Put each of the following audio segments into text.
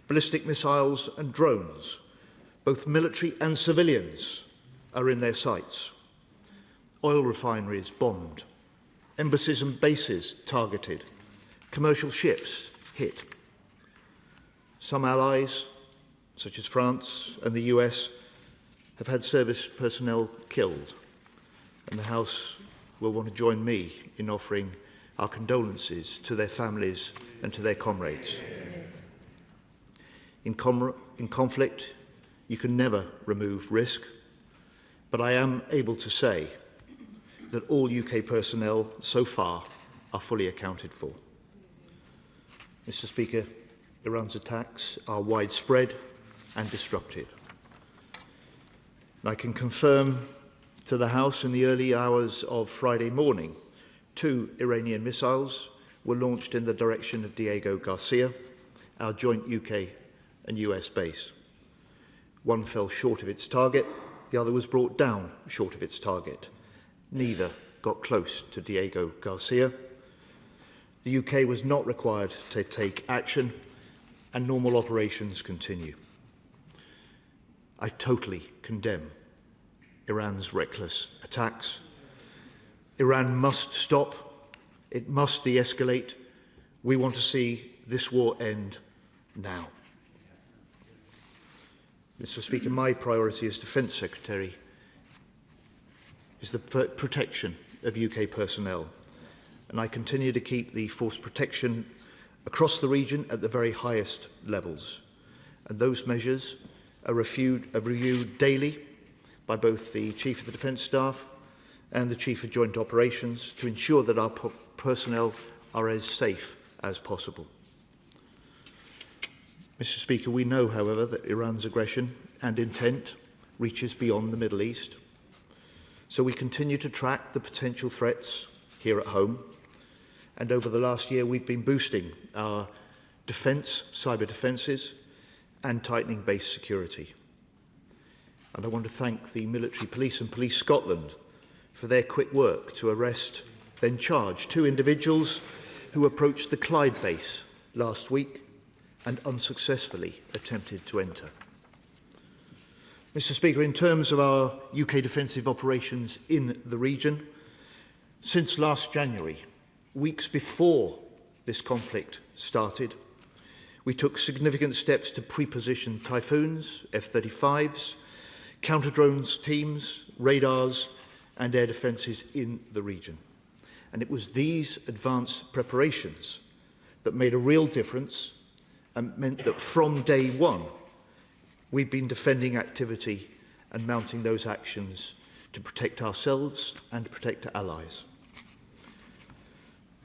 ballistic missiles and drones. Both military and civilians are in their sights. Oil refineries bombed, embassies and bases targeted, commercial ships hit. Some allies, such as France and the US, have had service personnel killed, and the House will want to join me in offering our condolences to their families and to their comrades. In conflict, you can never remove risk, but I am able to say that all UK personnel so far are fully accounted for. Mr. Speaker, Iran's attacks are widespread and destructive. And I can confirm to the House in the early hours of Friday morning, 2 Iranian missiles were launched in the direction of Diego Garcia, our joint UK and US base. One fell short of its target, the other was brought down short of its target. Neither got close to Diego Garcia. The UK was not required to take action, and normal operations continue. I totally condemn Iran's reckless attacks. Iran must stop. It must de-escalate. We want to see this war end now. Mr. Speaker, my priority as Defence Secretary is the protection of UK personnel, and I continue to keep the force protection across the region at the very highest levels. And those measures are reviewed daily by both the Chief of the Defence Staff and the Chief of Joint Operations to ensure that our personnel are as safe as possible. Mr. Speaker, we know, however, that Iran's aggression and intent reaches beyond the Middle East. So we continue to track the potential threats here at home. And over the last year, we've been boosting our defence, cyber defences, and tightening base security. And I want to thank the Military Police and Police Scotland for their quick work to arrest, then charge 2 individuals who approached the Clyde base last week and unsuccessfully attempted to enter. Mr. Speaker, in terms of our UK defensive operations in the region, since last January, weeks before this conflict started, we took significant steps to pre-position Typhoons, F-35s, counter-drones teams, radars and air defences in the region. And it was these advanced preparations that made a real difference and meant that from day one, we've been defending activity and mounting those actions to protect ourselves and to protect allies.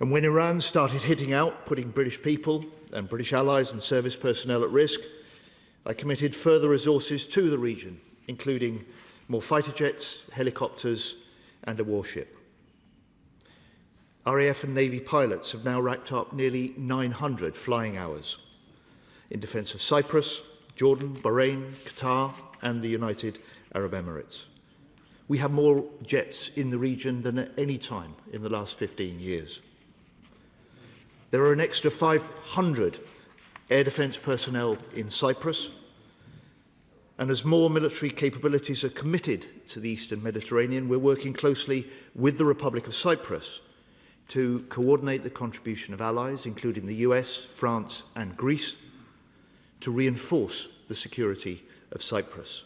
And when Iran started hitting out, putting British people and British allies and service personnel at risk, I committed further resources to the region, including more fighter jets, helicopters and a warship. RAF and Navy pilots have now racked up nearly 900 flying hours in defence of Cyprus, Jordan, Bahrain, Qatar and the United Arab Emirates. We have more jets in the region than at any time in the last 15 years. There are an extra 500 air defence personnel in Cyprus, and as more military capabilities are committed to the Eastern Mediterranean, we're working closely with the Republic of Cyprus to coordinate the contribution of allies, including the US, France and Greece, to reinforce the security of Cyprus.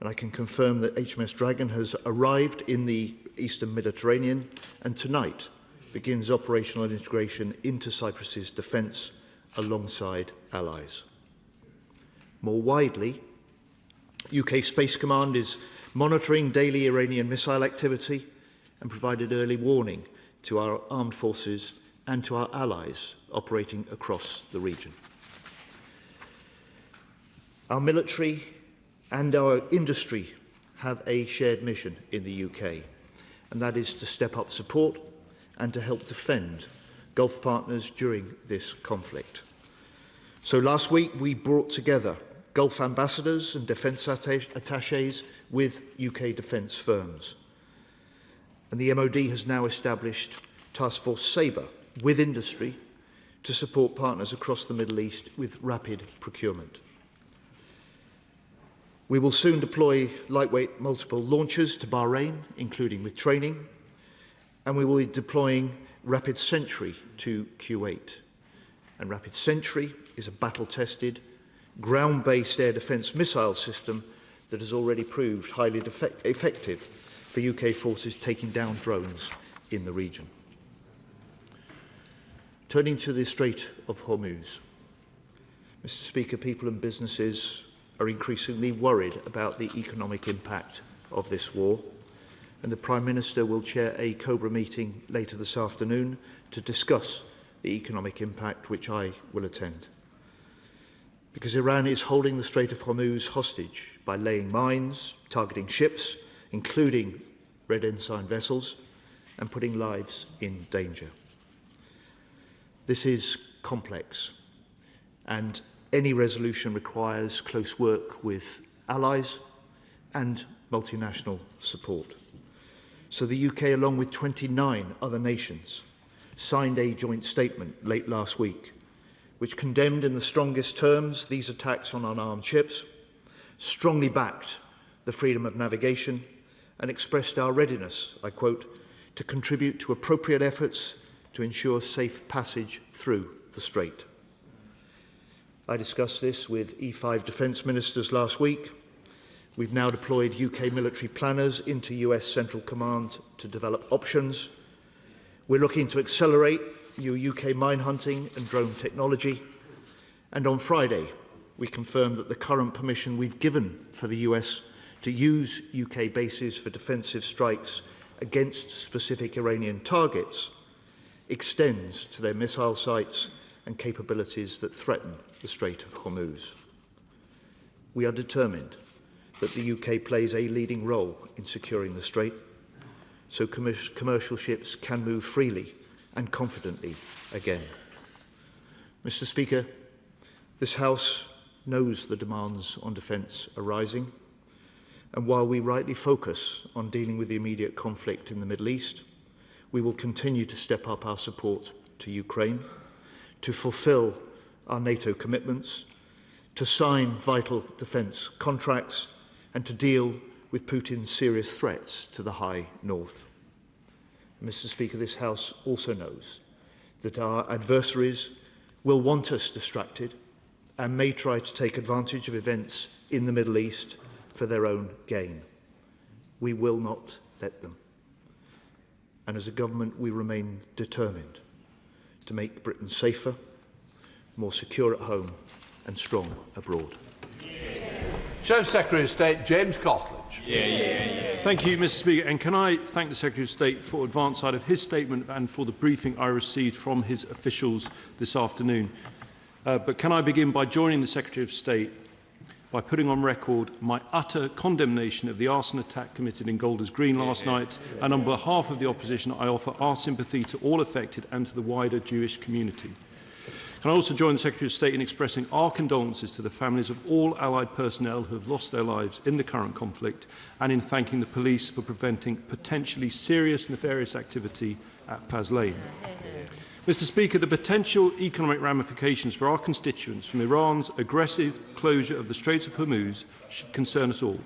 And I can confirm that HMS Dragon has arrived in the Eastern Mediterranean and tonight begins operational integration into Cyprus's defence alongside allies. More widely, UK Space Command is monitoring daily Iranian missile activity and provided early warning to our armed forces and to our allies operating across the region. Our military and our industry have a shared mission in the UK, and that is to step up support and to help defend Gulf partners during this conflict. So last week we brought together Gulf ambassadors and defence attachés with UK defence firms. And the MOD has now established Task Force Sabre with industry to support partners across the Middle East with rapid procurement. We will soon deploy lightweight multiple launchers to Bahrain, including with training, and we will be deploying Rapid Sentry to Kuwait. And Rapid Sentry is a battle-tested, ground-based air defence missile system that has already proved highly effective for UK forces taking down drones in the region. Turning to the Strait of Hormuz. Mr. Speaker, people and businesses are increasingly worried about the economic impact of this war, and the Prime Minister will chair a COBRA meeting later this afternoon to discuss the economic impact, which I will attend. Because Iran is holding the Strait of Hormuz hostage by laying mines, targeting ships, including Red Ensign vessels, and putting lives in danger. This is complex, and any resolution requires close work with allies and multinational support. So the UK, along with 29 other nations, signed a joint statement late last week, which condemned in the strongest terms these attacks on unarmed ships, strongly backed the freedom of navigation, and expressed our readiness, I quote, to contribute to appropriate efforts to ensure safe passage through the Strait. I discussed this with E5 defence ministers last week. We've now deployed UK military planners into US Central Command to develop options. We're looking to accelerate new UK mine hunting and drone technology. And on Friday, we confirmed that the current permission we've given for the US to use UK bases for defensive strikes against specific Iranian targets extends to their missile sites and capabilities that threaten the Strait of Hormuz. We are determined that the UK plays a leading role in securing the Strait, so commercial ships can move freely and confidently again. Mr. Speaker, this House knows the demands on defence are rising, and while we rightly focus on dealing with the immediate conflict in the Middle East, we will continue to step up our support to Ukraine, to fulfil our NATO commitments, to sign vital defence contracts, and to deal with Putin's serious threats to the high north. Mr. Speaker, this House also knows that our adversaries will want us distracted and may try to take advantage of events in the Middle East for their own gain. We will not let them. And as a government, we remain determined to make Britain safer, more secure at home and strong abroad. Show Secretary of State James Cartledge. Thank you, Mr. Speaker. And can I thank the Secretary of State for advance side of his statement and for the briefing I received from his officials this afternoon. But can I begin by joining the Secretary of State by putting on record my utter condemnation of the arson attack committed in Golders Green last night, and on behalf of the opposition, I offer our sympathy to all affected and to the wider Jewish community. Can I also join the Secretary of State in expressing our condolences to the families of all Allied personnel who have lost their lives in the current conflict, and in thanking the police for preventing potentially serious nefarious activity at Faz Lane. Mr. Speaker, the potential economic ramifications for our constituents from Iran's aggressive closure of the Straits of Hormuz should concern us all.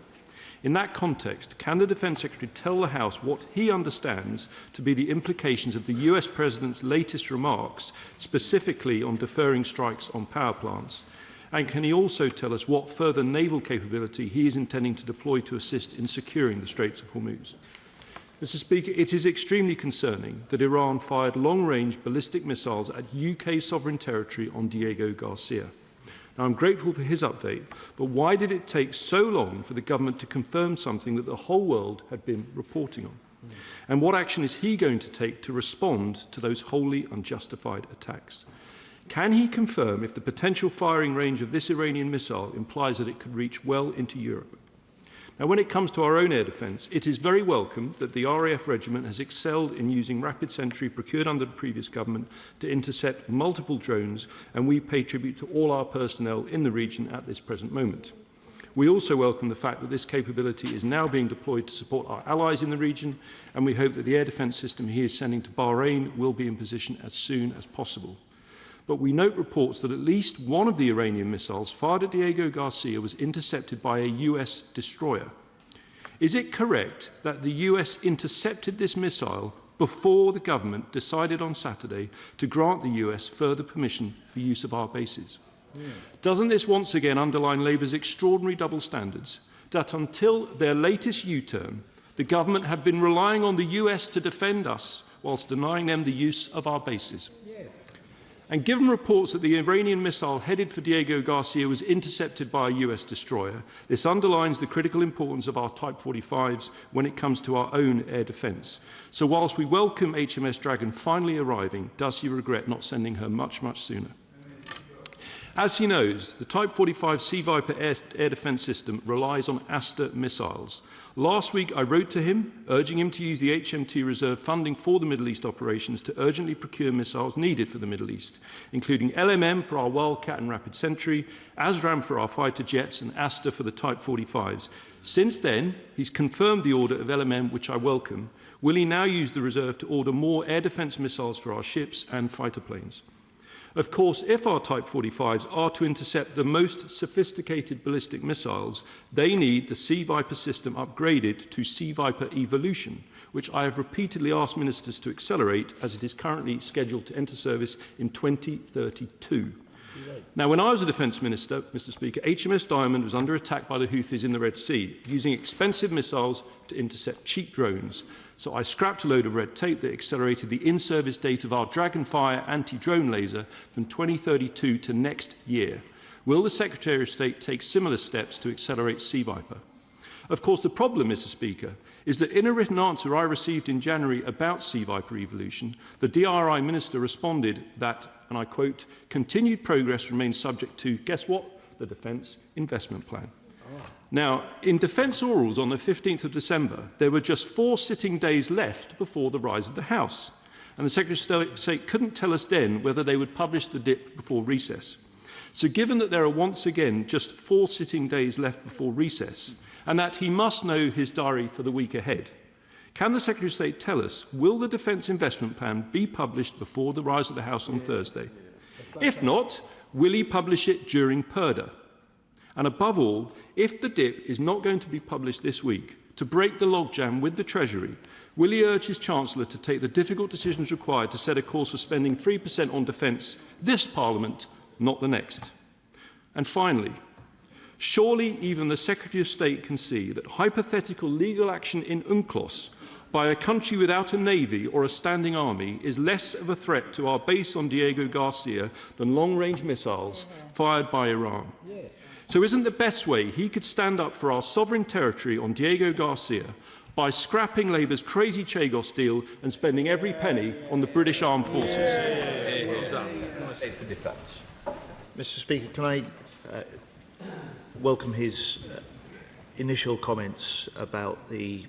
In that context, can the Defence Secretary tell the House what he understands to be the implications of the US President's latest remarks, specifically on deferring strikes on power plants? And can he also tell us what further naval capability he is intending to deploy to assist in securing the Straits of Hormuz? Mr. Speaker, it is extremely concerning that Iran fired long-range ballistic missiles at UK sovereign territory on Diego Garcia. Now, I'm grateful for his update, but why did it take so long for the government to confirm something that the whole world had been reporting on? And what action is he going to take to respond to those wholly unjustified attacks? Can he confirm if the potential firing range of this Iranian missile implies that it could reach well into Europe? Now, when it comes to our own air defence, it is very welcome that the RAF regiment has excelled in using rapid sentry procured under the previous government to intercept multiple drones, and we pay tribute to all our personnel in the region at this present moment. We also welcome the fact that this capability is now being deployed to support our allies in the region, and we hope that the air defence system he is sending to Bahrain will be in position as soon as possible. but we note reports that at least one of the Iranian missiles fired at Diego Garcia was intercepted by a US destroyer. Is it correct that the US intercepted this missile before the government decided on Saturday to grant the US further permission for use of our bases? Doesn't this once again underline Labour's extraordinary double standards, that until their latest U-turn, the government had been relying on the US to defend us whilst denying them the use of our bases? And given reports that the Iranian missile headed for Diego Garcia was intercepted by a US destroyer, this underlines the critical importance of our Type 45s when it comes to our own air defence. So whilst we welcome HMS Dragon finally arriving, does he regret not sending her much, much sooner? As he knows, the Type 45 Sea Viper air defence system relies on Aster missiles. Last week, I wrote to him, urging him to use the HMT reserve funding for the Middle East operations to urgently procure missiles needed for the Middle East, including LMM for our Wildcat and Rapid Sentry, ASRAAM for our fighter jets, and Aster for the Type 45s. Since then, he's confirmed the order of LMM, which I welcome. Will he now use the reserve to order more air defence missiles for our ships and fighter planes? Of course, if our Type 45s are to intercept the most sophisticated ballistic missiles, they need the Sea Viper system upgraded to Sea Viper Evolution, which I have repeatedly asked ministers to accelerate, as it is currently scheduled to enter service in 2032. Now, when I was a Defence Minister, Mr. Speaker, HMS Diamond was under attack by the Houthis in the Red Sea, using expensive missiles to intercept cheap drones. So I scrapped a load of red tape that accelerated the in-service date of our Dragonfire anti-drone laser from 2032 to next year. Will the Secretary of State take similar steps to accelerate Sea Viper? Of course, the problem, Mr. Speaker, is that in a written answer I received in January about Sea Viper Evolution, the DRI Minister responded that, and I quote, continued progress remains subject to, guess what? The Defence Investment Plan. Now, in defence orals on the 15th of December, there were just 4 sitting days left before the rise of the House, and the Secretary of State couldn't tell us then whether they would publish the DIP before recess. So given that there are once again just 4 sitting days left before recess, and that he must know his diary for the week ahead, can the Secretary of State tell us, will the Defence Investment Plan be published before the rise of the House on Thursday? If not, will he publish it during purdah? And above all, if the DIP is not going to be published this week, to break the logjam with the Treasury, will he urge his Chancellor to take the difficult decisions required to set a course for spending 3% on defence this Parliament, not the next? And finally, surely even the Secretary of State can see that hypothetical legal action in UNCLOS by a country without a navy or a standing army is less of a threat to our base on Diego Garcia than long-range missiles fired by Iran. So isn't the best way he could stand up for our sovereign territory on Diego Garcia by scrapping Labour's crazy Chagos deal and spending every penny on the British Armed Forces? For defence. Mr. Speaker, can I welcome his initial comments about the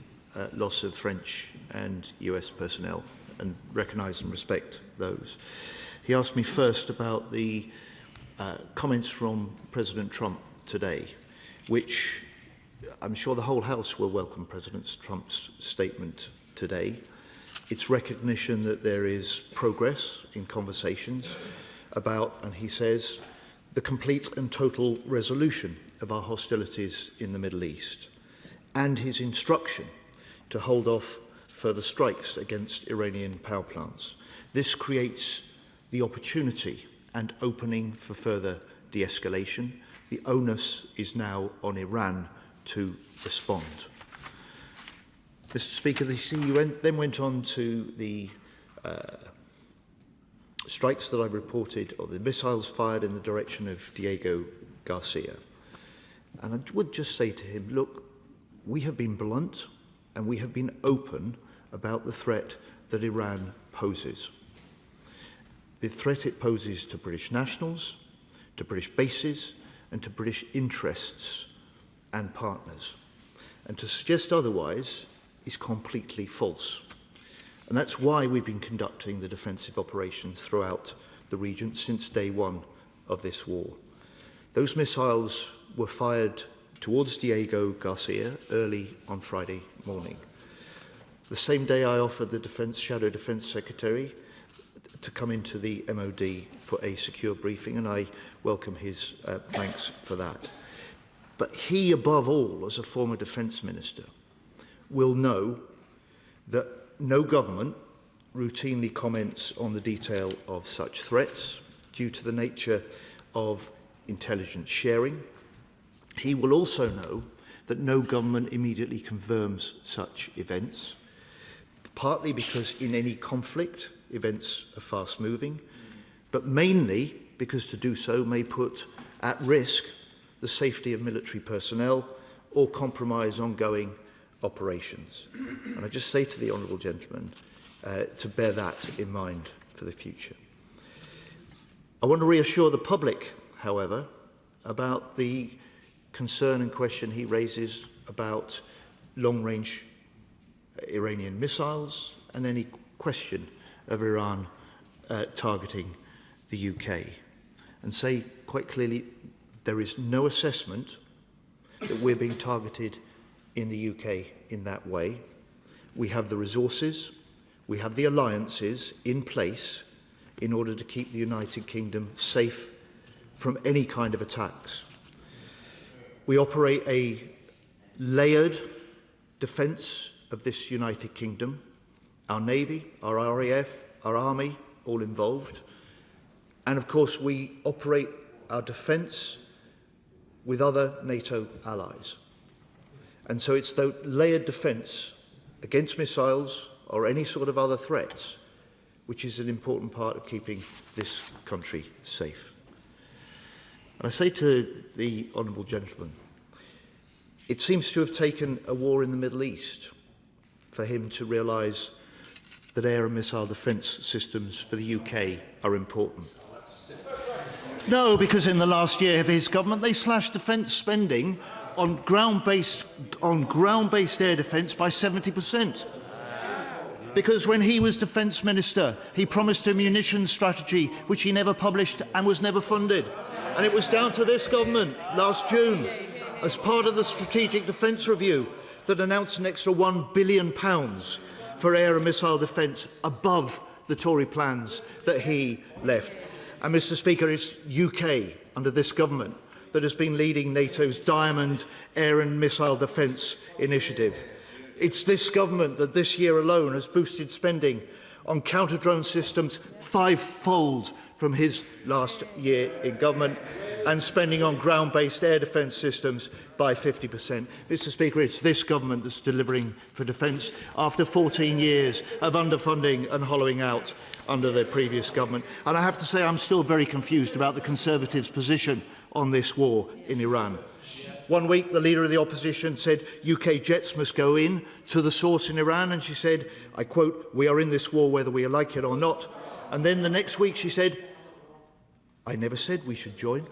loss of French and US personnel and recognise and respect those. He asked me first about the comments from President Trump today, which I'm sure the whole House will welcome President Trump's statement today. It's recognition that there is progress in conversations about, and he says, the complete and total resolution of our hostilities in the Middle East, and his instruction to hold off further strikes against Iranian power plants. This creates the opportunity and opening for further de-escalation. The onus is now on Iran to respond. Mr. Speaker, the CU then went on to the strikes that I reported, or the missiles fired in the direction of Diego Garcia. And I would just say to him, look, we have been blunt and we have been open about the threat that Iran poses. The threat it poses to British nationals, to British bases, and to British interests and partners. And to suggest otherwise is completely false. And that's why we've been conducting the defensive operations throughout the region since day one of this war. Those missiles were fired towards Diego Garcia early on Friday morning. The same day I offered the Shadow Defence Secretary to come into the MOD for a secure briefing, and I welcome his thanks for that. But he, above all, as a former Defence Minister, will know that no government routinely comments on the detail of such threats due to the nature of intelligence sharing. He will also know that no government immediately confirms such events, partly because in any conflict, events are fast-moving, but mainly because to do so may put at risk the safety of military personnel or compromise ongoing operations. And I just say to the honourable gentleman to bear that in mind for the future. I want to reassure the public, however, about the concern and question he raises about long-range Iranian missiles and any question of Iran targeting the UK, and say quite clearly there is no assessment that we're being targeted in the UK in that way. We have the resources, we have the alliances in place in order to keep the United Kingdom safe from any kind of attacks. We operate a layered defence of this United Kingdom, our Navy, our RAF, our Army, all involved. And of course, we operate our defence with other NATO allies. And so it's the layered defence against missiles or any sort of other threats which is an important part of keeping this country safe. And I say to the honourable gentleman, it seems to have taken a war in the Middle East for him to realise that air and missile defence systems for the UK are important. No, because in the last year of his government, they slashed defence spending on ground-based air defence by 70%. Because when he was Defence Minister, he promised a munitions strategy which he never published and was never funded. And it was down to this government last June, as part of the Strategic Defence Review, that announced an extra £1 billion for air and missile defence above the Tory plans that he left. And, Mr Speaker, it's UK, under this government, that has been leading NATO's Diamond air and missile defence initiative. It's this government that this year alone has boosted spending on counter-drone systems five-fold from his last year in government, and spending on ground-based air defence systems by 50%. Mr Speaker, it's this government that's delivering for defence after 14 years of underfunding and hollowing out under the previous government. And I have to say I'm still very confused about the Conservatives' position on this war in Iran. One week, the Leader of the Opposition said UK jets must go in to the source in Iran, and she said, I quote, "We are in this war whether we like it or not." And then the next week she said, "I never said we should join."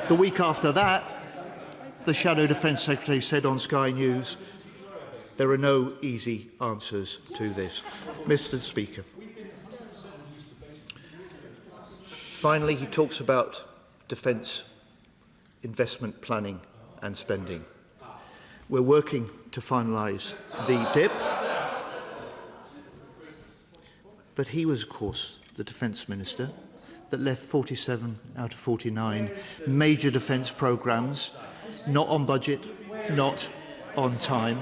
The week after that, the Shadow Defence Secretary said on Sky News, there are no easy answers to this. Mr Speaker. Finally, he talks about defence investment planning and spending. We're working to finalise the DIP. But he was, of course, the Defence Minister that left 47 out of 49 major defence programmes not on budget, not on time.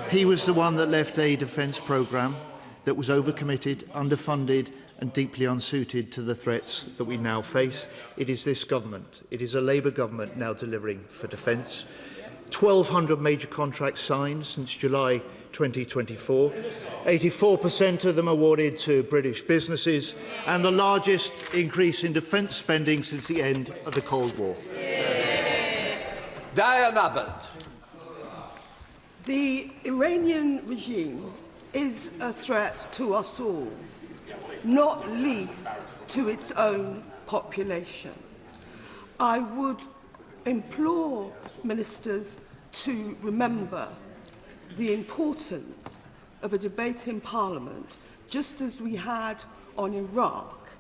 He was the one that left a defence programme that was overcommitted, underfunded and deeply unsuited to the threats that we now face. It is this government, it is a Labour government now delivering for defence. 1,200 major contracts signed since July 2024, 84% of them awarded to British businesses, and the largest increase in defence spending since the end of the Cold War. Diane Abbott. The Iranian regime is a threat to us all, not least to its own population. I would implore ministers to remember the importance of a debate in Parliament, just as we had on Iraq,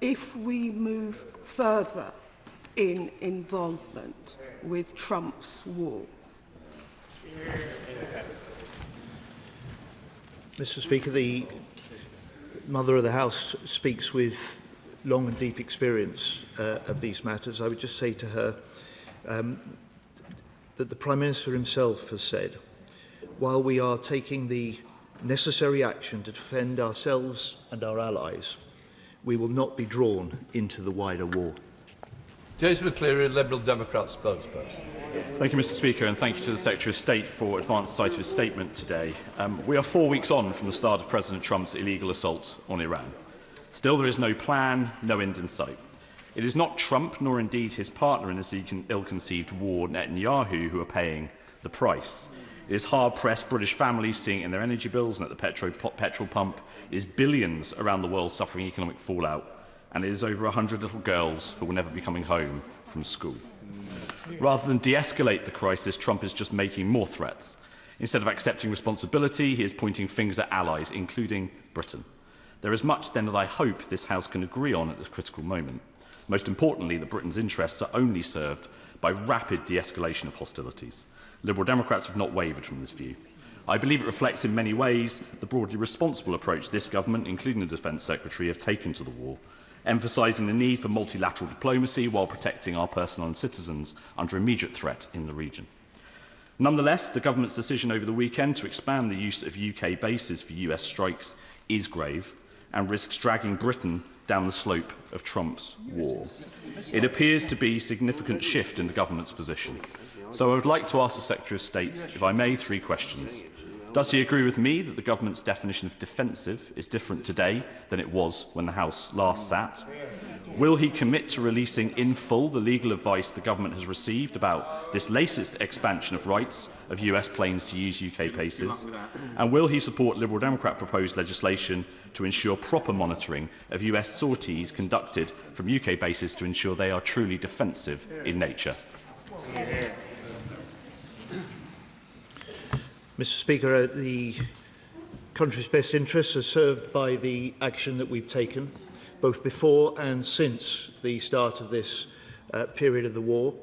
if we move further in involvement with Trump's war. Mr Speaker, the Mother of the House speaks with long and deep experience of these matters. I would just say to her that the Prime Minister himself has said, while we are taking the necessary action to defend ourselves and our allies, we will not be drawn into the wider war. James McCleary, Liberal Democrat spokesperson. Thank you, Mr. Speaker, and thank you to the Secretary of State for advance sight of his statement today. We are 4 weeks on from the start of President Trump's illegal assault on Iran. Still, there is no plan, no end in sight. It is not Trump, nor indeed his partner in this ill-conceived war, Netanyahu, who are paying the price. It is hard-pressed British families seeing it in their energy bills and at the petrol pump. It is billions around the world suffering economic fallout. And it is over 100 little girls who will never be coming home from school. Rather than de-escalate the crisis, Trump is just making more threats. Instead of accepting responsibility, he is pointing fingers at allies, including Britain. There is much, then, that I hope this House can agree on at this critical moment. Most importantly, that Britain's interests are only served by rapid de-escalation of hostilities. Liberal Democrats have not wavered from this view. I believe it reflects in many ways the broadly responsible approach this government, including the Defence Secretary, have taken to the war, emphasising the need for multilateral diplomacy while protecting our personnel and citizens under immediate threat in the region. Nonetheless, the government's decision over the weekend to expand the use of UK bases for US strikes is grave and risks dragging Britain down the slope of Trump's war. It appears to be a significant shift in the government's position. So I would like to ask the Secretary of State, if I may, 3 questions. Does he agree with me that the government's definition of defensive is different today than it was when the House last sat? Will he commit to releasing in full the legal advice the government has received about this latest expansion of rights of US planes to use UK bases? And will he support Liberal Democrat proposed legislation to ensure proper monitoring of US sorties conducted from UK bases to ensure they are truly defensive in nature? Mr. Speaker, the country's best interests are served by the action that we've taken, both before and since the start of this period of the war.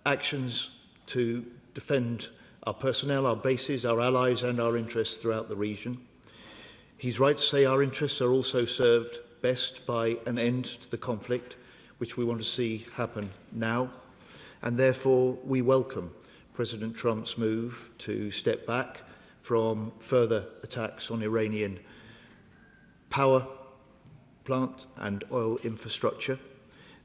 Actions to defend our personnel, our bases, our allies and our interests throughout the region. He's right to say our interests are also served best by an end to the conflict, which we want to see happen now. And therefore, we welcome President Trump's move to step back from further attacks on Iranian power plant and oil infrastructure.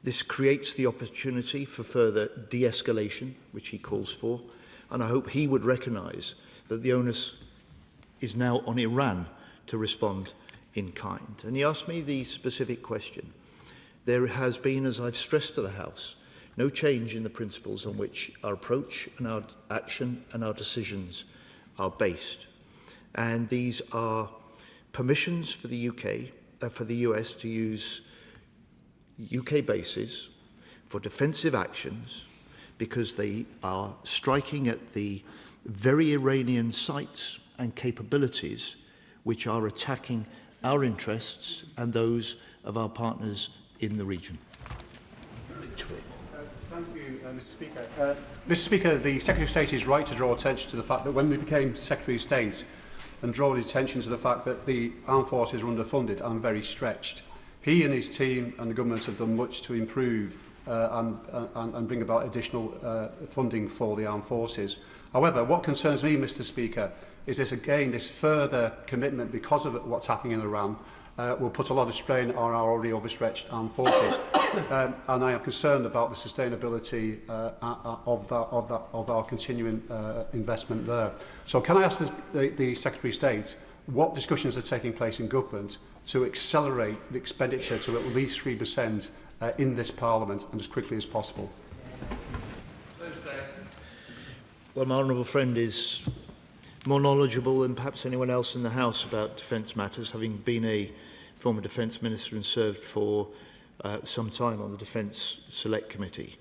This creates the opportunity for further de-escalation, which he calls for, and I hope he would recognise that the onus is now on Iran to respond in kind. And he asked me the specific question. There has been, as I've stressed to the House, no change in the principles on which our approach and our action and our decisions are based. And these are permissions for the US to use UK bases for defensive actions because they are striking at the very Iranian sites and capabilities which are attacking our interests and those of our partners in the region. Thank you, Mr. Speaker. Mr. Speaker, the Secretary of State is right to draw attention to the fact that when we became Secretary of State and draw attention to the fact that the armed forces are underfunded and very stretched. He and his team and the government have done much to improve and bring about additional funding for the armed forces. However, what concerns me, Mr. Speaker, is this further commitment because of what's happening in Iran will put a lot of strain on our already overstretched armed forces. And I am concerned about the sustainability of our continuing investment there. So can I ask the Secretary of State what discussions are taking place in government to accelerate the expenditure to at least 3% in this Parliament and as quickly as possible? Well, my honourable friend is more knowledgeable than perhaps anyone else in the House about defence matters, having been a former Defence Minister and served for some time on the Defence Select Committee.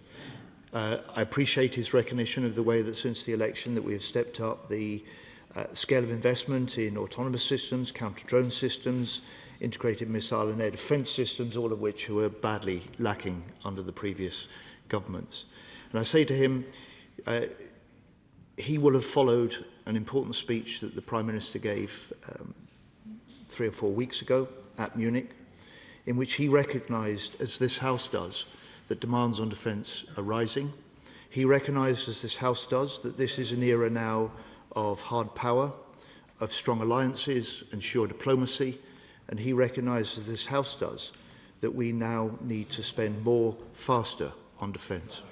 I appreciate his recognition of the way that since the election that we have stepped up the scale of investment in autonomous systems, counter-drone systems, integrated missile and air defence systems, all of which were badly lacking under the previous governments. And I say to him, he will have followed an important speech that the Prime Minister gave 3 or 4 weeks ago at Munich, in which he recognised, as this House does, that demands on defence are rising. He recognised, as this House does, that this is an era now of hard power, of strong alliances and sure diplomacy, and he recognised, as this House does, that we now need to spend more faster on defence.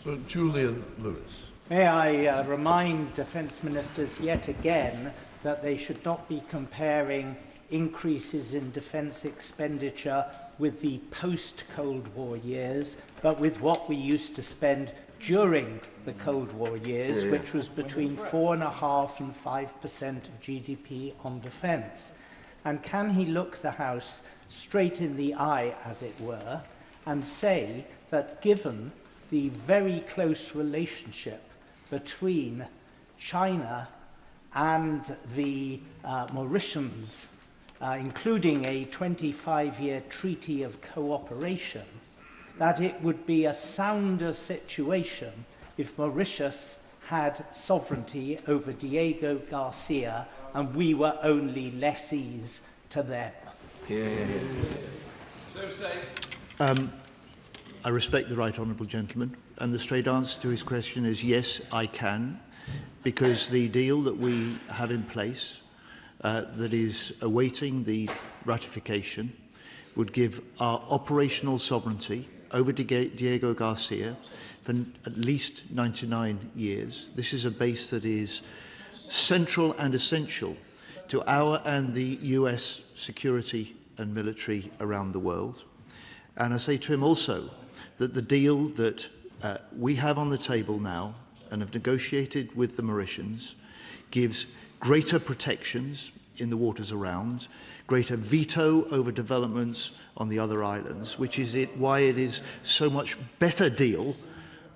So, Julian Lewis. May I remind defence ministers yet again that they should not be comparing increases in defence expenditure with the post-Cold War years, but with what we used to spend during the Cold War years, which was between 4.5% and 5% of GDP on defence. And can he look the House straight in the eye, as it were, and say that given the very close relationship between China and the Mauritians, including a 25-year treaty of cooperation, that it would be a sounder situation if Mauritius had sovereignty over Diego Garcia and we were only lessees to them? I respect the right honourable gentleman, and the straight answer to his question is yes, I can, because the deal that we have in place that is awaiting the ratification would give our operational sovereignty over Diego Garcia for at least 99 years. This is a base that is central and essential to our and the US security and military around the world. And I say to him also that the deal that we have on the table now and have negotiated with the Mauritians gives greater protections in the waters around, greater veto over developments on the other islands, which is why it is so much better deal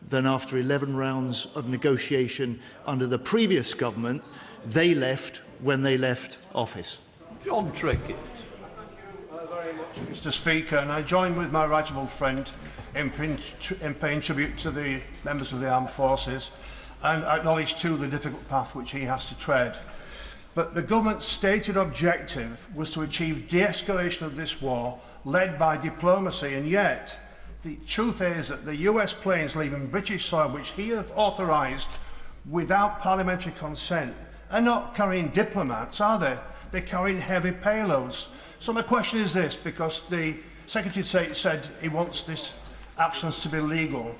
than after 11 rounds of negotiation under the previous government they left when they left office. John Trickett. Mr. Speaker, and I join with my right honourable friend in paying tribute to the members of the armed forces and acknowledge too the difficult path which he has to tread. But the government's stated objective was to achieve de-escalation of this war led by diplomacy, and yet the truth is that the US planes leaving British soil, which he authorised without parliamentary consent, are not carrying diplomats, are they? They're carrying heavy payloads. So my question is this, because the Secretary of State said he wants this actions to be legal.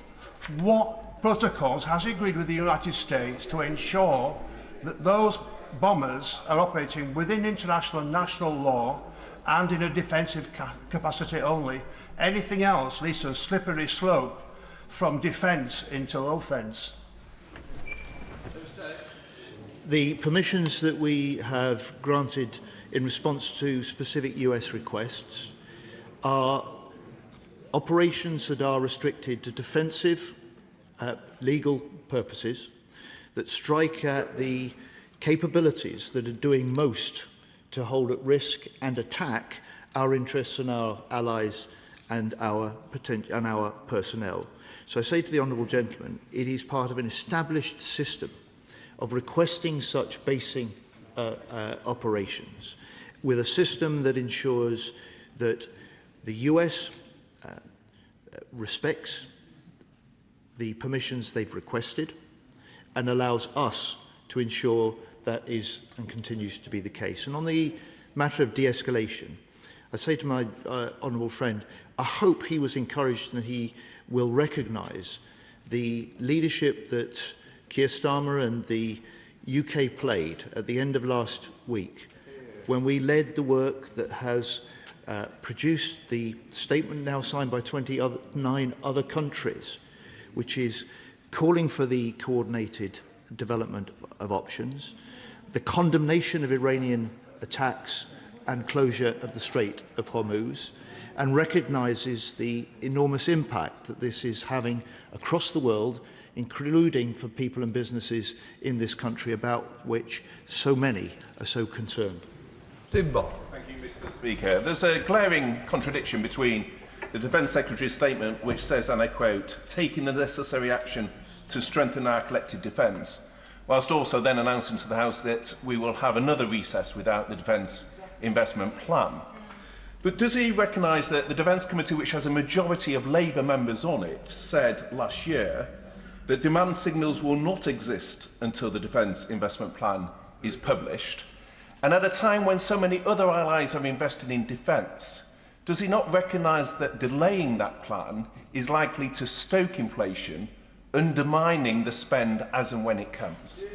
What protocols has he agreed with the United States to ensure that those bombers are operating within international and national law and in a defensive capacity only? Anything else leads to a slippery slope from defence into offence. The permissions that we have granted in response to specific US requests are operations that are restricted to defensive legal purposes that strike at the capabilities that are doing most to hold at risk and attack our interests and our allies and our personnel. So I say to the honourable gentleman, it is part of an established system of requesting such basing operations with a system that ensures that the US respects the permissions they've requested and allows us to ensure that is and continues to be the case. And on the matter of de-escalation, I say to my honourable friend, I hope he was encouraged and he will recognise the leadership that Keir Starmer and the UK played at the end of last week when we led the work that has produced the statement now signed by 29 other countries, which is calling for the coordinated development of options, the condemnation of Iranian attacks and closure of the Strait of Hormuz, and recognises the enormous impact that this is having across the world, including for people and businesses in this country about which so many are so concerned. Timber. Thank you, Mr. Speaker. There's a glaring contradiction between the Defence Secretary's statement, which says, and I quote, taking the necessary action to strengthen our collective defence, whilst also then announcing to the House that we will have another recess without the Defence Investment Plan. But does he recognise that the Defence Committee, which has a majority of Labour members on it, said last year that demand signals will not exist until the Defence Investment Plan is published? And at a time when so many other allies are investing in defence, does he not recognise that delaying that plan is likely to stoke inflation, undermining the spend as and when it comes?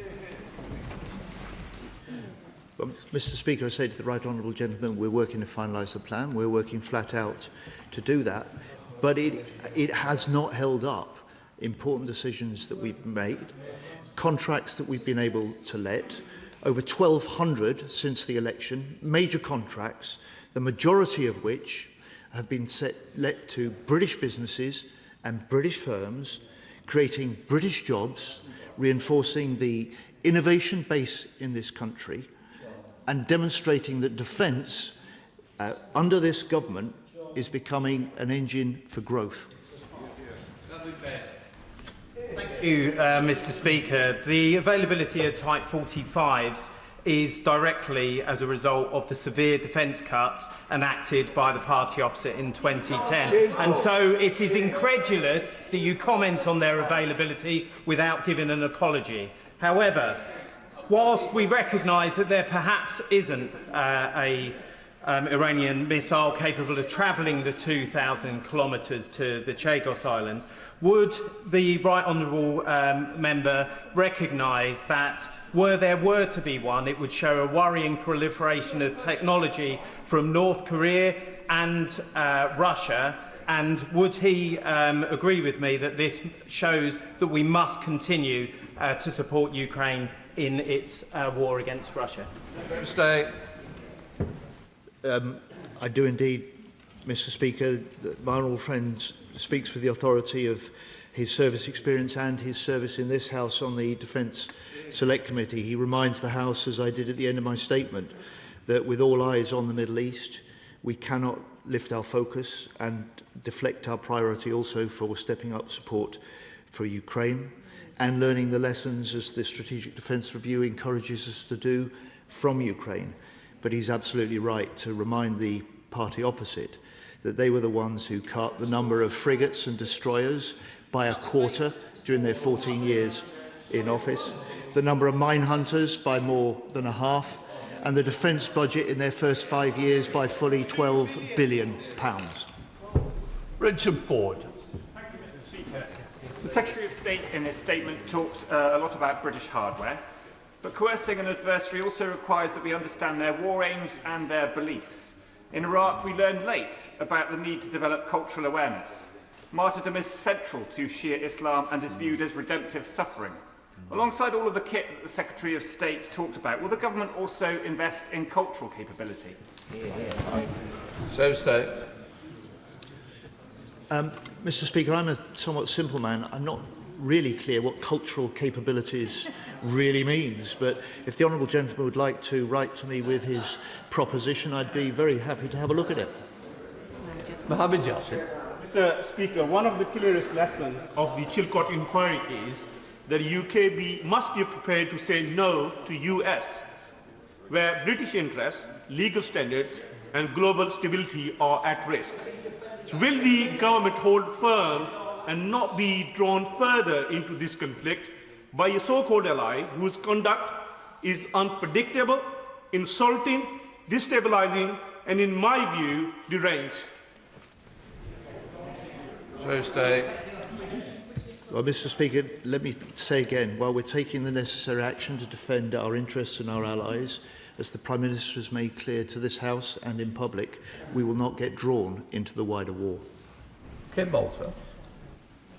Well, Mr. Speaker, I say to the right honourable gentleman, we're working to finalise the plan. We're working flat out to do that. But it has not held up important decisions that we've made, contracts that we've been able to let, over 1,200 since the election, major contracts, the majority of which have been let to British businesses and British firms, creating British jobs, reinforcing the innovation base in this country, and demonstrating that defence, under this government, is becoming an engine for growth. Thank you, Mr. Speaker. The availability of Type 45s is directly as a result of the severe defence cuts enacted by the party opposite in 2010. And so it is incredulous that you comment on their availability without giving an apology. However, whilst we recognise that there perhaps isn't a Iranian missile capable of travelling the 2,000 kilometres to the Chagos Islands, would the right honourable member recognise that were there to be one, it would show a worrying proliferation of technology from North Korea and Russia? And would he agree with me that this shows that we must continue to support Ukraine in its war against Russia? Stay. I do indeed, Mr. Speaker. My honourable friend speaks with the authority of his service experience and his service in this House on the Defence Select Committee. He reminds the House, as I did at the end of my statement, that with all eyes on the Middle East, we cannot lift our focus and deflect our priority also for stepping up support for Ukraine and learning the lessons, as the Strategic Defence Review encourages us to do, from Ukraine. But he's absolutely right to remind the party opposite that they were the ones who cut the number of frigates and destroyers by a quarter during their 14 years in office, the number of mine hunters by more than a half, and the defence budget in their first 5 years by fully £12 billion. Richard Ford. Thank you, Mr. Speaker. The Secretary of State in his statement talked a lot about British hardware. But coercing an adversary also requires that we understand their war aims and their beliefs. In Iraq, we learned late about the need to develop cultural awareness. Martyrdom is central to Shia Islam and is viewed as redemptive suffering. Alongside all of the kit that the Secretary of State talked about, will the government also invest in cultural capability? So stay. Mr. Speaker, I'm a somewhat simple man. I'm not really clear what cultural capabilities really means, but if the honourable gentleman would like to write to me with his proposition, I'd be very happy to have a look at it. Mohammed Yassin. Mr. Speaker, one of the clearest lessons of the Chilcot inquiry is that the UK must be prepared to say no to US, where British interests, legal standards and global stability are at risk. So will the government hold firm and not be drawn further into this conflict by a so-called ally whose conduct is unpredictable, insulting, destabilizing, and, in my view, deranged? So stay. Well, Mr. Speaker, let me say again, while we're taking the necessary action to defend our interests and our allies, as the Prime Minister has made clear to this House and in public, we will not get drawn into the wider war. Kim Bolter.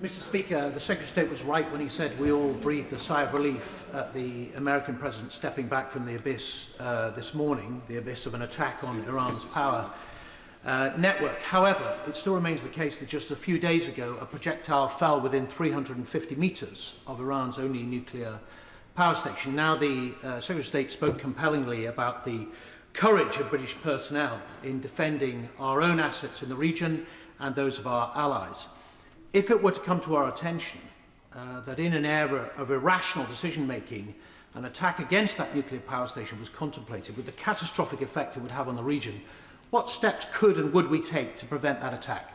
Mr. Speaker, the Secretary of State was right when he said we all breathed a sigh of relief at the American President stepping back from the abyss this morning, the abyss of an attack on Iran's power network. However, it still remains the case that just a few days ago, a projectile fell within 350 metres of Iran's only nuclear power station. Now, the Secretary of State spoke compellingly about the courage of British personnel in defending our own assets in the region and those of our allies. If it were to come to our attention that in an era of irrational decision-making, an attack against that nuclear power station was contemplated with the catastrophic effect it would have on the region. What steps could and would we take to prevent that attack?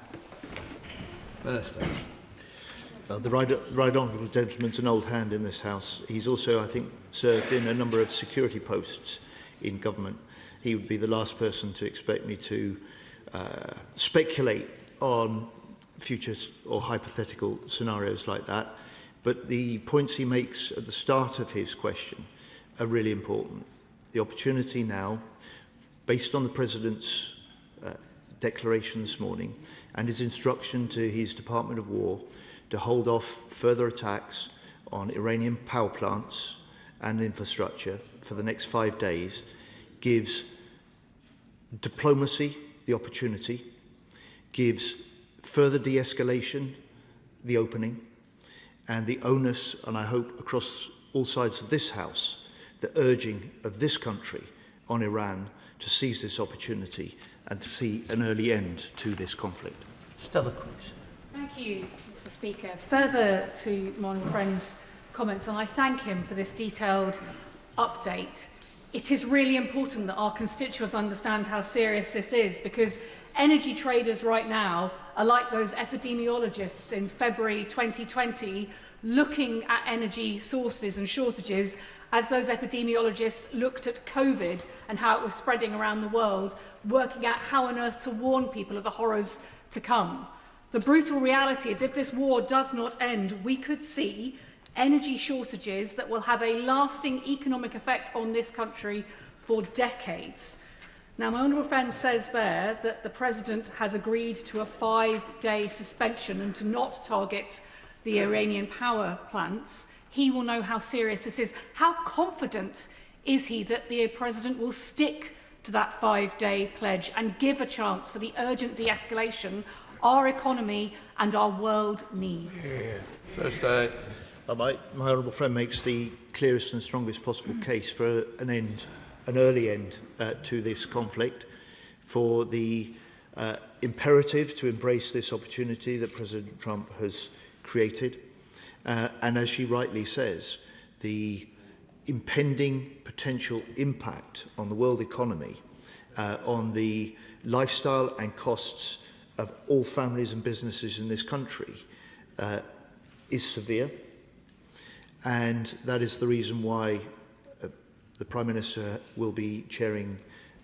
The right honourable gentleman's an old hand in this House. He's also, I think, served in a number of security posts in government. He would be the last person to expect me to speculate on future or hypothetical scenarios like that. But the points he makes at the start of his question are really important. The opportunity now, based on the President's declaration this morning and his instruction to his Department of War to hold off further attacks on Iranian power plants and infrastructure for the next 5 days, gives diplomacy the opportunity, gives further de-escalation the opening, and the onus, and I hope across all sides of this House, the urging of this country on Iran to seize this opportunity and to see an early end to this conflict. Stella Cruz. Thank you, Mr. Speaker. Further to my honourable friend's comments, and I thank him for this detailed update. It is really important that our constituents understand how serious this is, because energy traders right now are like those epidemiologists in February 2020 looking at energy sources and shortages as those epidemiologists looked at COVID and how it was spreading around the world, working out how on earth to warn people of the horrors to come. The brutal reality is if this war does not end, we could see energy shortages that will have a lasting economic effect on this country for decades. Now, my honourable friend says there that the President has agreed to a 5-day suspension and to not target the Iranian power plants. He will know how serious this is. How confident is he that the President will stick to that 5-day pledge and give a chance for the urgent de-escalation our economy and our world needs? First, my honourable friend makes the clearest and strongest possible case for an early end to this conflict, for the imperative to embrace this opportunity that President Trump has created. And as she rightly says, the impending potential impact on the world economy, on the lifestyle and costs of all families and businesses in this country is severe. And that is the reason why the Prime Minister will be chairing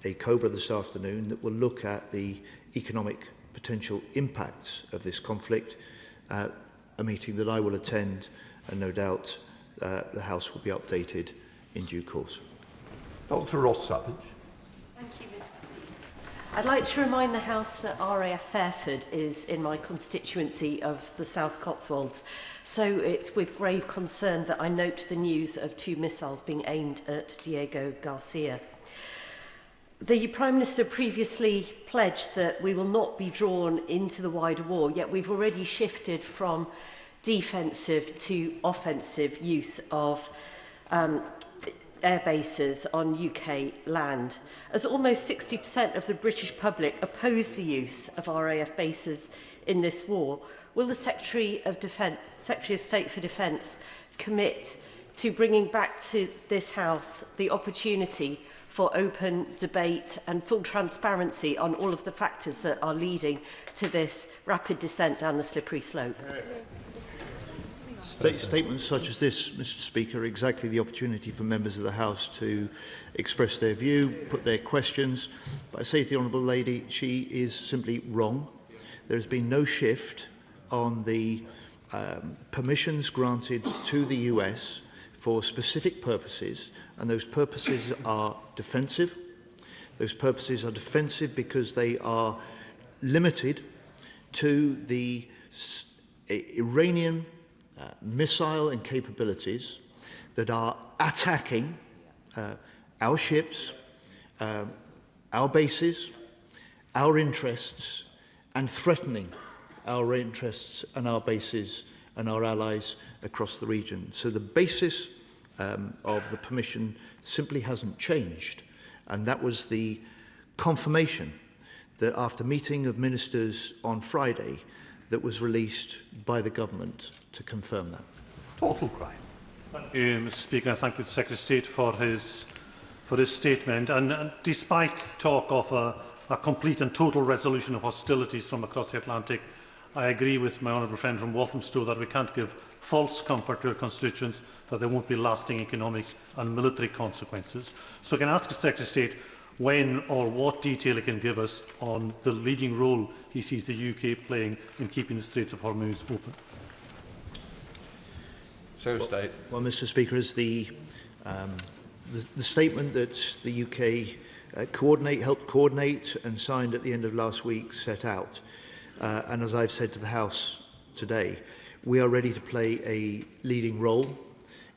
a COBRA this afternoon that will look at the economic potential impacts of this conflict, a meeting that I will attend, and no doubt the House will be updated in due course. Dr. Ross Savage. Thank you, Mr. Speaker. I'd like to remind the House that RAF Fairford is in my constituency of the South Cotswolds, so it's with grave concern that I note the news of 2 missiles being aimed at Diego Garcia. The Prime Minister previously pledged that we will not be drawn into the wider war, yet we've already shifted from defensive to offensive use of air bases on UK land. As almost 60% of the British public oppose the use of RAF bases in this war, will the Secretary of State for Defence commit to bringing back to this House the opportunity for open debate and full transparency on all of the factors that are leading to this rapid descent down the slippery slope? Statements such as this, Mr. Speaker, are exactly the opportunity for members of the House to express their view, put their questions. But I say to the Honourable Lady, she is simply wrong. There has been no shift on the permissions granted to the US for specific purposes, and those purposes are defensive. Those purposes are defensive because they are limited to the Iranian missile and capabilities that are attacking our ships, our bases, our interests, and threatening our interests and our bases and our allies across the region. So the basis of the permission simply hasn't changed, and that was the confirmation that after meeting of ministers on Friday that was released by the government to confirm that. Total crime. Thank you, Mr. Speaker. I thank the Secretary of State for his statement. And despite talk of a complete and total resolution of hostilities from across the Atlantic, I agree with my honourable friend from Walthamstow that we can't give false comfort to our constituents that there won't be lasting economic and military consequences. So can I ask the Secretary of State when or what detail he can give us on the leading role he sees the UK playing in keeping the Straits of Hormuz open? So State. Well, Mr. Speaker, as the statement that the UK helped coordinate and signed at the end of last week set out, and as I've said to the House today, we are ready to play a leading role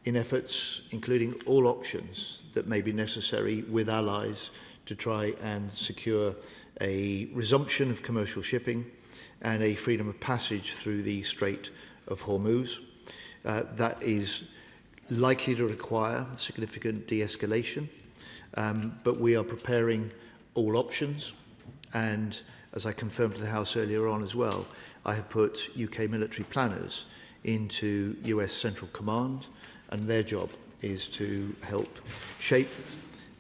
in efforts, including all options that may be necessary with allies to try and secure a resumption of commercial shipping and a freedom of passage through the Strait of Hormuz. That is likely to require significant de-escalation, but we are preparing all options, and as I confirmed to the House earlier on as well, I have put UK military planners into US Central Command, and their job is to help shape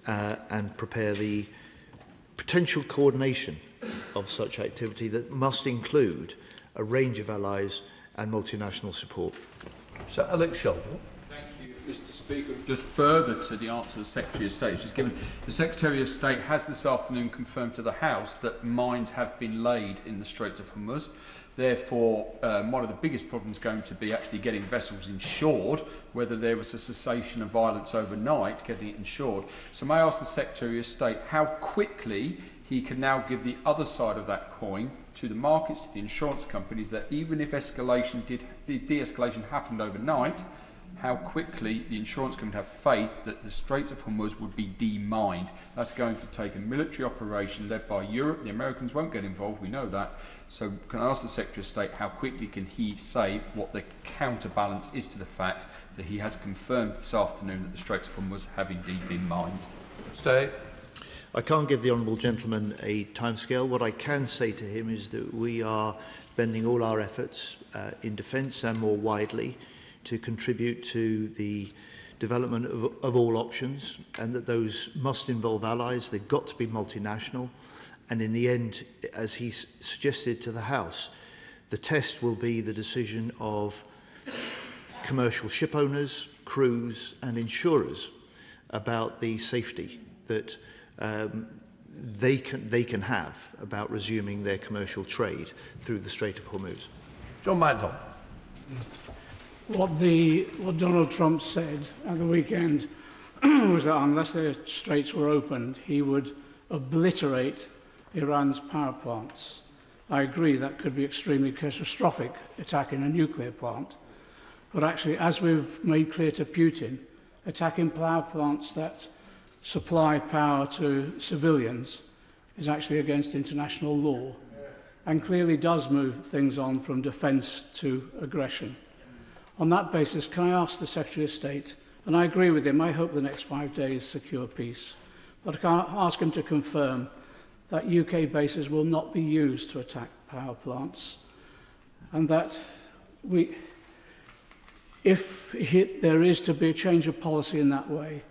and prepare the potential coordination of such activity that must include a range of allies and multinational support. Sir Alex Sheldon. Thank you, Mr. Speaker. Just further to the answer the Secretary of State has given, the Secretary of State has this afternoon confirmed to the House that mines have been laid in the Straits of Hormuz. Therefore, one of the biggest problems is going to be actually getting vessels insured, whether there was a cessation of violence overnight, getting it insured. So may I ask the Secretary of State how quickly he can now give the other side of that coin to the markets, to the insurance companies, that even if de-escalation happened overnight, how quickly the insurance company have faith that the Strait of Hormuz would be demined. That's going to take a military operation led by Europe. The Americans won't get involved, we know that. So can I ask the Secretary of State how quickly can he say what the counterbalance is to the fact that he has confirmed this afternoon that the Strait of Hormuz have indeed been mined? State. I can't give the honourable gentleman a timescale. What I can say to him is that we are bending all our efforts in defence and more widely to contribute to the development of all options, and that those must involve allies. They've got to be multinational. And in the end, as he suggested to the House, the test will be the decision of commercial ship owners, crews and insurers about the safety that they can have about resuming their commercial trade through the Strait of Hormuz. John Manton. What Donald Trump said at the weekend was that unless the straits were opened, he would obliterate Iran's power plants. I agree that could be extremely catastrophic, attacking a nuclear plant. But actually, as we've made clear to Putin, attacking power plants that supply power to civilians is actually against international law and clearly does move things on from defence to aggression. On that basis, can I ask the Secretary of State, and I agree with him, I hope the next 5 days secure peace, but can I ask him to confirm that UK bases will not be used to attack power plants, and that if there is to be a change of policy in that way,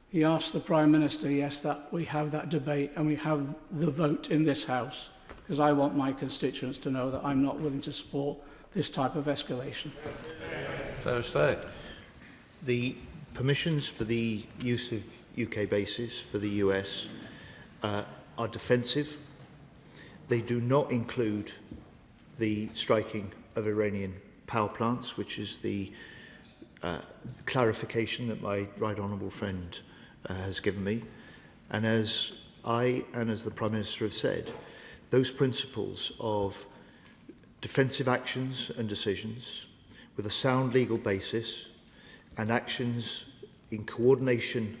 he asked the Prime Minister, yes, that we have that debate and we have the vote in this House, because I want my constituents to know that I'm not willing to support this type of escalation. So State. The permissions for the use of UK bases for the US are defensive. They do not include the striking of Iranian power plants, which is the clarification that my right honourable friend has given me. And as I and as the Prime Minister have said, those principles of defensive actions and decisions with a sound legal basis and actions in coordination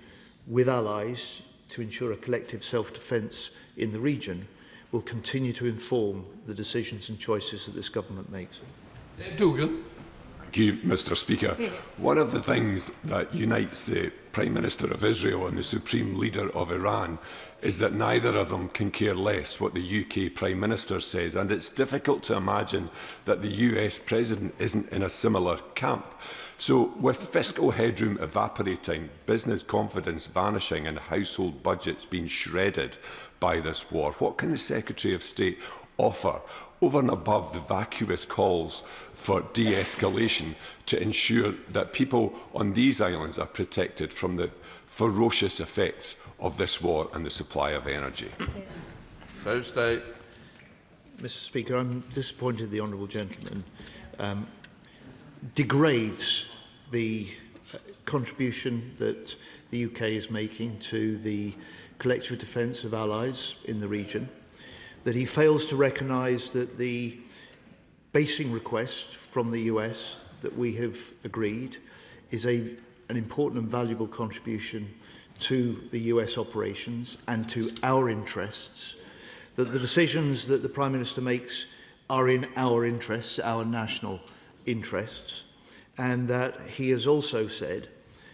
with allies to ensure a collective self-defence in the region will continue to inform the decisions and choices that this government makes. Dougal. Thank you, Mr. Speaker. One of the things that unites the Prime Minister of Israel and the Supreme Leader of Iran is that neither of them can care less what the UK Prime Minister says, and it's difficult to imagine that the US President isn't in a similar camp. So, with fiscal headroom evaporating, business confidence vanishing and household budgets being shredded by this war, what can the Secretary of State offer over and above the vacuous calls for de-escalation to ensure that people on these islands are protected from the ferocious effects of this war and the supply of energy? Mr. Speaker, I'm disappointed the honourable gentleman degrades the contribution that the UK is making to the collective defence of allies in the region, that he fails to recognise that the basing request from the US that we have agreed is an important and valuable contribution to the US operations and to our interests, that the decisions that the Prime Minister makes are in our interests, our national interests, and that he has also said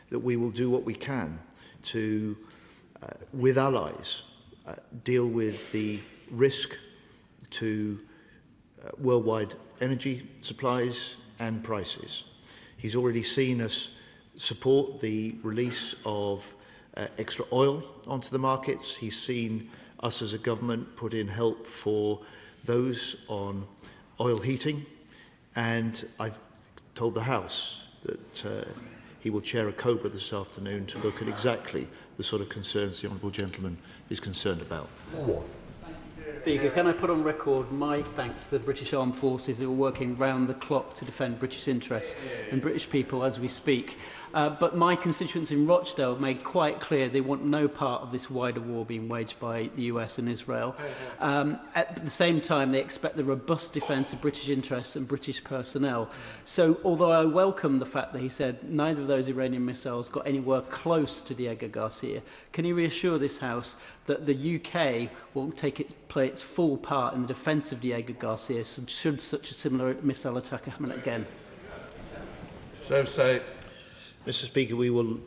that we will do what we can to, with allies, deal with the risk to worldwide energy supplies and prices. He's already seen us support the release of extra oil onto the markets. He's seen us as a government put in help for those on oil heating, and I've told the House that he will chair a COBRA this afternoon to look at exactly the sort of concerns the honourable gentleman is concerned about. Speaker, can I put on record my thanks to the British Armed Forces who are working round the clock to defend British interests and British people as we speak. But my constituents in Rochdale made quite clear they want no part of this wider war being waged by the US and Israel. At the same time, they expect the robust defence of British interests and British personnel. So, although I welcome the fact that he said neither of those Iranian missiles got anywhere close to Diego Garcia, can he reassure this House that the UK will play its full part in the defence of Diego Garcia should such a similar missile attack happen again? Mr. Speaker, we will,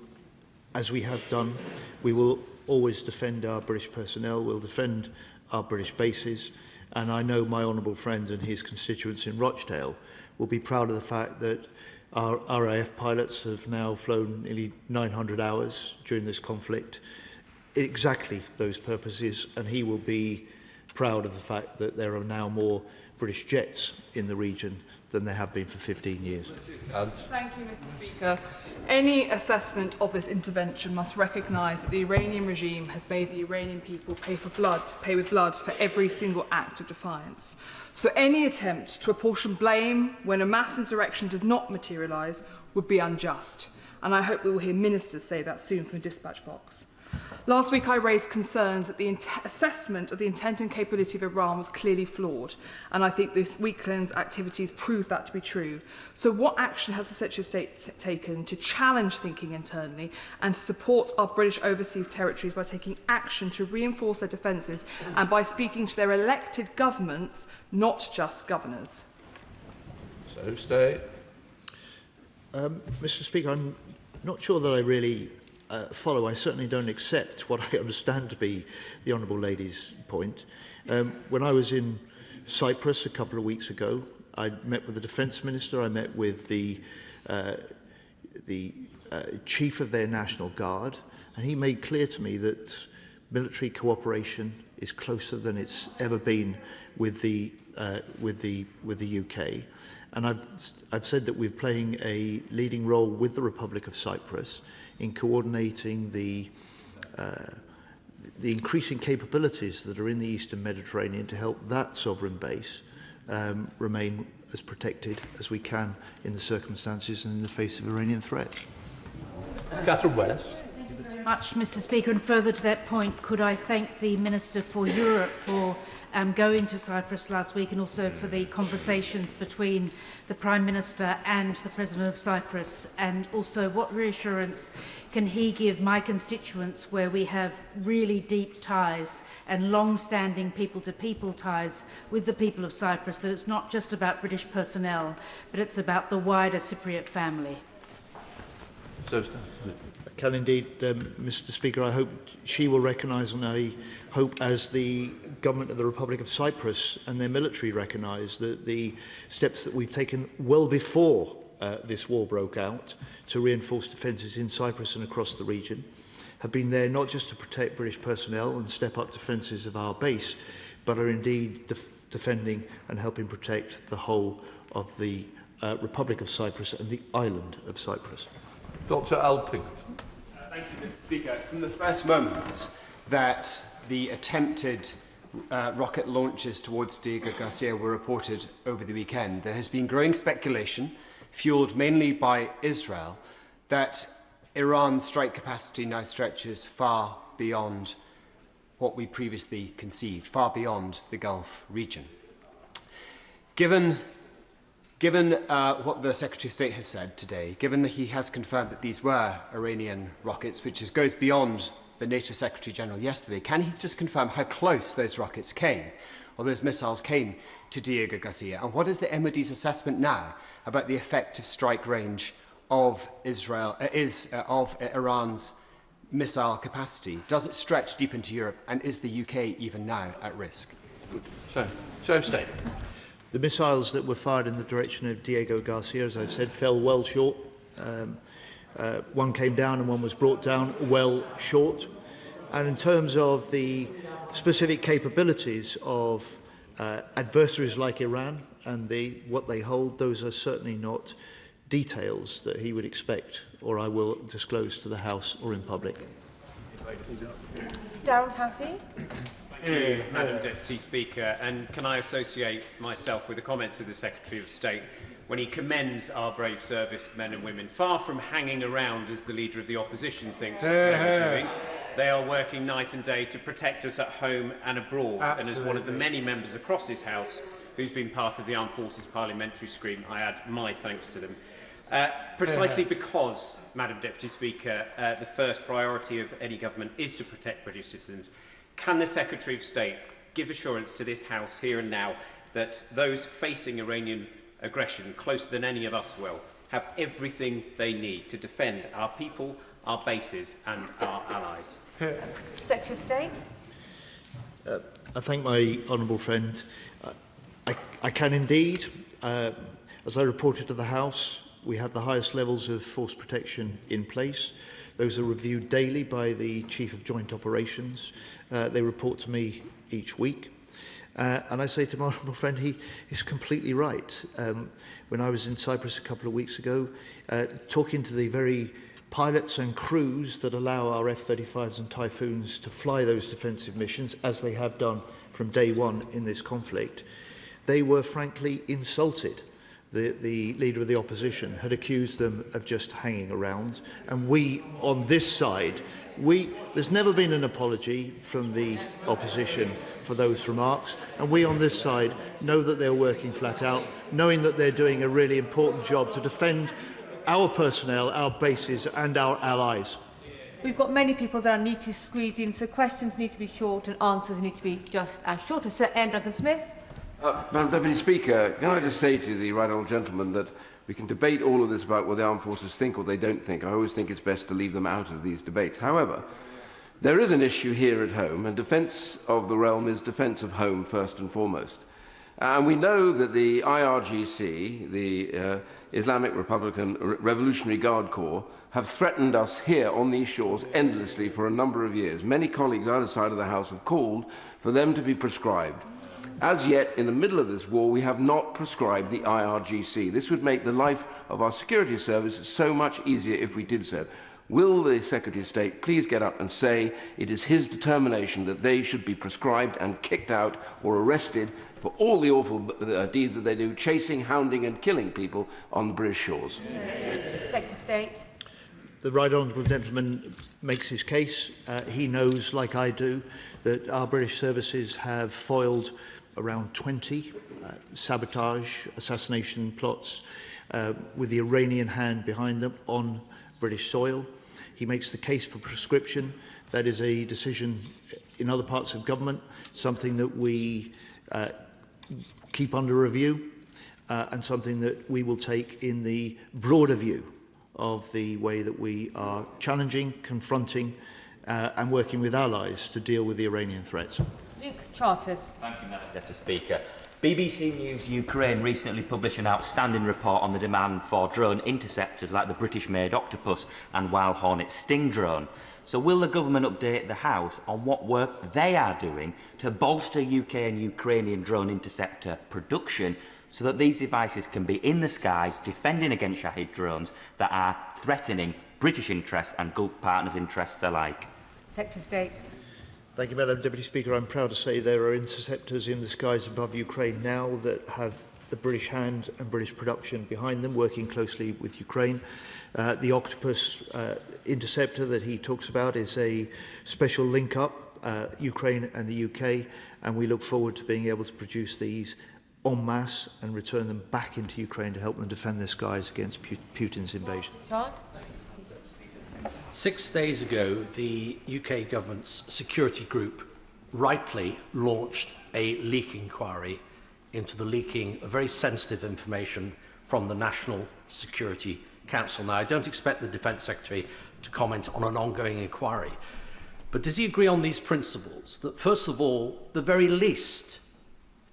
as we have done, we will always defend our British personnel, we'll defend our British bases, and I know my honourable friend and his constituents in Rochdale will be proud of the fact that our RAF pilots have now flown nearly 900 hours during this conflict, exactly those purposes, and he will be proud of the fact that there are now more British jets in the region than there have been for 15 years. Thank you, Mr. Speaker. Any assessment of this intervention must recognise that the Iranian regime has made the Iranian people pay with blood for every single act of defiance. So any attempt to apportion blame when a mass insurrection does not materialise would be unjust. And I hope we will hear ministers say that soon from the dispatch box. Last week I raised concerns that the assessment of the intent and capability of Iran was clearly flawed, and I think this weekend's activities prove that to be true. So what action has the Secretary of State taken to challenge thinking internally and to support our British overseas territories by taking action to reinforce their defences and by speaking to their elected governments, not just governors? Mr. Speaker, I'm not sure that I really follow. I certainly don't accept what I understand to be the Honourable Lady's point. When I was in Cyprus a couple of weeks ago, I met with the Defence Minister, I met with the Chief of their National Guard, and he made clear to me that military cooperation is closer than it's ever been with the UK. And I've said that we're playing a leading role with the Republic of Cyprus in coordinating the increasing capabilities that are in the Eastern Mediterranean to help that sovereign base remain as protected as we can in the circumstances and in the face of Iranian threats. Catherine West. Much, Mr. Speaker, and further to that point, could I thank the Minister for Europe for going to Cyprus last week, and also for the conversations between the Prime Minister and the President of Cyprus, and also what reassurance can he give my constituents where we have really deep ties and long-standing people-to-people ties with the people of Cyprus, that it's not just about British personnel, but it's about the wider Cypriot family. I can indeed, Mr. Speaker. I hope she will recognise, and I hope as the government of the Republic of Cyprus and their military recognise, that the steps that we've taken well before this war broke out to reinforce defences in Cyprus and across the region have been there not just to protect British personnel and step up defences of our base, but are indeed defending and helping protect the whole of the Republic of Cyprus and the island of Cyprus. Dr. Alping. Thank you, Mr. Speaker. From the first moment that the attempted rocket launches towards Diego Garcia were reported over the weekend, there has been growing speculation, fuelled mainly by Israel, that Iran's strike capacity now stretches far beyond what we previously conceived, far beyond the Gulf region. Given what the Secretary of State has said today, given that he has confirmed that these were Iranian rockets, which goes beyond the NATO Secretary General yesterday, can he just confirm how close those rockets came, or those missiles came, to Diego Garcia? And what is the MOD's assessment now about the effective strike range of Iran's missile capacity? Does it stretch deep into Europe, and is the UK even now at risk? So State. The missiles that were fired in the direction of Diego Garcia, as I've said, fell well short. One came down and one was brought down well short. And in terms of the specific capabilities of adversaries like Iran and what they hold, those are certainly not details that he would expect or I will disclose to the House or in public. Darren Paffy. Thank you, Madam Deputy Speaker. And can I associate myself with the comments of the Secretary of State when he commends our brave servicemen and women, far from hanging around as the Leader of the Opposition thinks they are doing. They are working night and day to protect us at home and abroad. Absolutely. And as one of the many members across this House who's been part of the Armed Forces parliamentary screen, I add my thanks to them. Precisely because, Madam Deputy Speaker, the first priority of any government is to protect British citizens, can the Secretary of State give assurance to this House here and now that those facing Iranian aggression, closer than any of us will, have everything they need to defend our people, our bases and our allies? Secretary of State. I thank my honourable friend. I can indeed. As I reported to the House, we have the highest levels of force protection in place. Those are reviewed daily by the Chief of Joint Operations. They report to me each week. And I say to my honourable friend, he is completely right. When I was in Cyprus a couple of weeks ago, talking to the very pilots and crews that allow our F-35s and Typhoons to fly those defensive missions, as they have done from day one in this conflict, they were frankly insulted. The Leader of the Opposition had accused them of just hanging around. And we, on this side, there's never been an apology from the Opposition for those remarks. And we, on this side, know that they're working flat out, knowing that they're doing a really important job to defend our personnel, our bases and our allies. We've got many people that need to squeeze in, so questions need to be short and answers need to be just as short. Sir Ian Duncan-Smith. Madam Deputy Speaker, can I just say to the right honourable gentleman that we can debate all of this about what the armed forces think or they don't think. I always think it's best to leave them out of these debates. However, there is an issue here at home, and defence of the realm is defence of home first and foremost. And we know that the IRGC, the Islamic Revolutionary Guard Corps, have threatened us here on these shores endlessly for a number of years. Many colleagues either side of the House have called for them to be proscribed. As yet, in the middle of this war, we have not proscribed the IRGC. This would make the life of our security service so much easier if we did so. Will the Secretary of State please get up and say it is his determination that they should be proscribed and kicked out or arrested for all the awful deeds that they do, chasing, hounding and killing people on the British shores? Secretary of State. The right honourable gentleman makes his case. He knows, like I do, that our British services have foiled around 20 sabotage, assassination plots with the Iranian hand behind them on British soil. He makes the case for prescription. That is a decision in other parts of government, something that we keep under review and something that we will take in the broader view of the way that we are challenging, confronting and working with allies to deal with the Iranian threats. Luke Charters. Thank you, Madam Deputy Speaker. BBC News Ukraine recently published an outstanding report on the demand for drone interceptors like the British-made Octopus and Wild Hornet Sting drone. So will the government update the House on what work they are doing to bolster UK and Ukrainian drone interceptor production so that these devices can be in the skies defending against Shahid drones that are threatening British interests and Gulf partners' interests alike? Secretary of State. Thank you, Madam Deputy Speaker. I'm proud to say there are interceptors in the skies above Ukraine now that have the British hand and British production behind them, working closely with Ukraine. The Octopus interceptor that he talks about is a special link-up, Ukraine and the UK, and we look forward to being able to produce these en masse and return them back into Ukraine to help them defend their skies against Putin's invasion. Todd? 6 days ago, the UK government's security group rightly launched a leak inquiry into the leaking of very sensitive information from the National Security Council. Now, I don't expect the Defence Secretary to comment on an ongoing inquiry, but does he agree on these principles that, first of all, the very least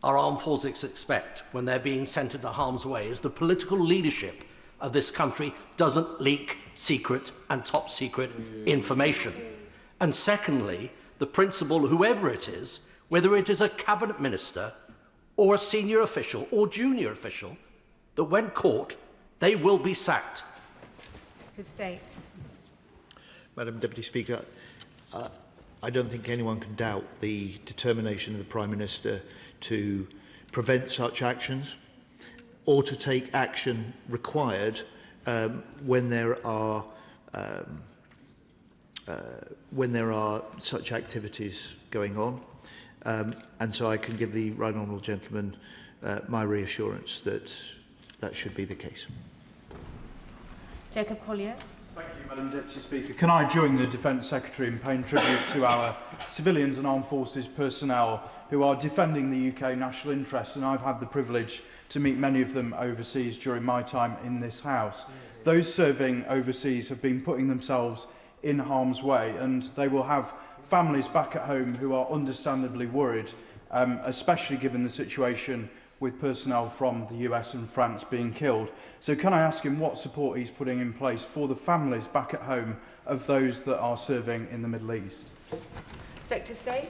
our armed forces expect when they're being sent into harm's way is the political leadership of this country doesn't leak secret and top secret information? And secondly, the principle, whoever it is, whether it is a cabinet minister or a senior official or junior official, that when caught, they will be sacked. To state. Madam Deputy Speaker, I don't think anyone can doubt the determination of the Prime Minister to prevent such actions or to take action required when there are such activities going on. And so I can give the right honourable gentleman my reassurance that that should be the case. Jacob Collier. Thank you, Madam Deputy Speaker. Can I join the Defence Secretary in paying tribute to our civilians and armed forces personnel who are defending the UK national interest, and I've had the privilege to meet many of them overseas during my time in this House. Those serving overseas have been putting themselves in harm's way, and they will have families back at home who are understandably worried, especially given the situation with personnel from the US and France being killed. So can I ask him what support he's putting in place for the families back at home of those that are serving in the Middle East? Secretary of State.